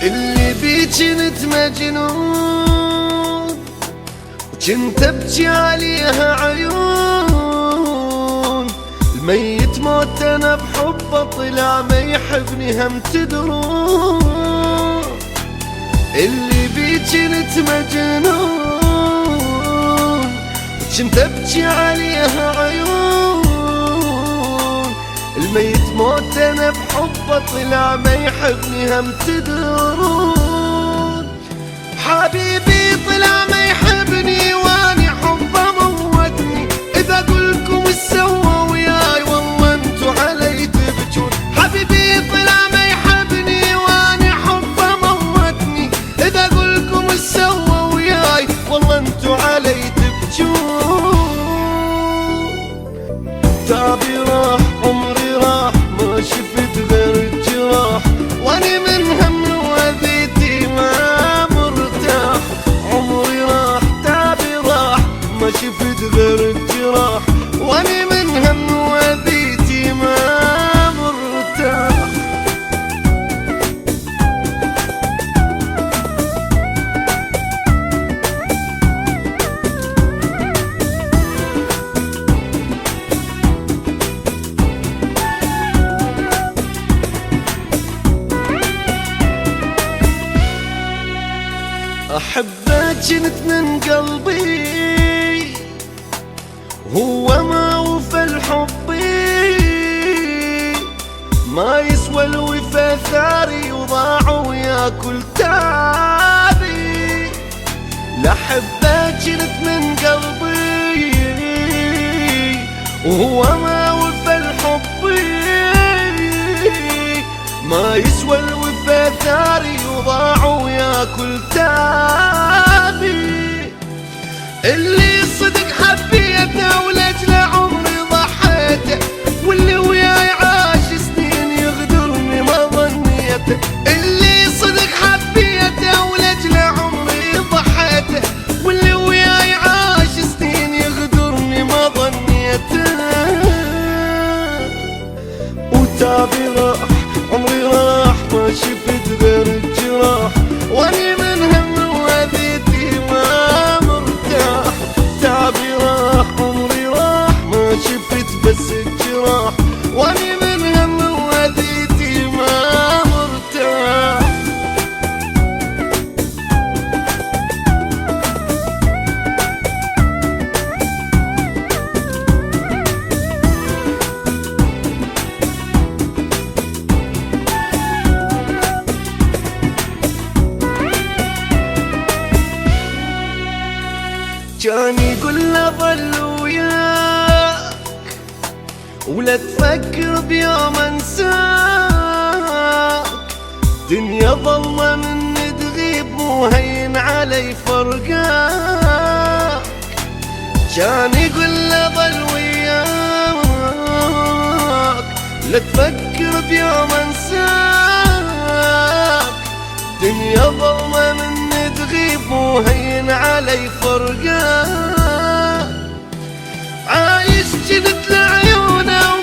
اللي بي جنت مجنون وجنت ابكي عليها عيون. الميت موت انا بحبه طلع ما يحبني هم تدرون. اللي بي جنت مجنون وجنت ابكي عليها عيون. الميت موت انا بحبه طلع ما يحبني هم تدرون. حبيبي طلع ما يحبني واني حبه موتني. اذا اقولكم ايش سوى وياي والله انتو علي تبجون. حبيبي طلع ما يحبني واني حبه موتني. اذا اقولكم ايش سوى وياي والله انتو علي تبجون. تعبي راح عمري راح ما شفت غير الجراح. واني من هم وذيتي ما مرتاح. عمري راح تعبي راح ما شفت غير الجراح. واني من هم وذيتي ما مرتاح. أحبك جنت من قلبي هو ما وفى الحب. ما يسوى الوفا ثاري وضاع وياكل تعبي. لأحبك جنت من قلبي وهو ما وفى الحب. ما يسوى الوفا ثاري وضاع وياكل تعبي. اللي صدق حبيته ولأجل عمري ضحيته. واللي وياي عاش سنين يغدرني ما ظنيته. اللي صدق حبيته ولأجل عمري ضحيته. واللي وياي عاش سنين يغدرني ما ظنيته. وتعبي راح عمري راح ما شفت غير الجراح. واني من هم وذيتي ما مرتاح. تعبي راح عمري راح ما شفت بس الجراح. واني من هم وذيتي ما مرتاح. كان يقول له ظل وياك ولا تفكر بيوم انساك. دنيا ظلمة من تغيب مو هين علي فرقاك. كان يقول له ظل وياك لا تفكر بيوم انساك. دنيا ظلمة من تغيب مو هين علي فرقاك. عايش جنت لعيونه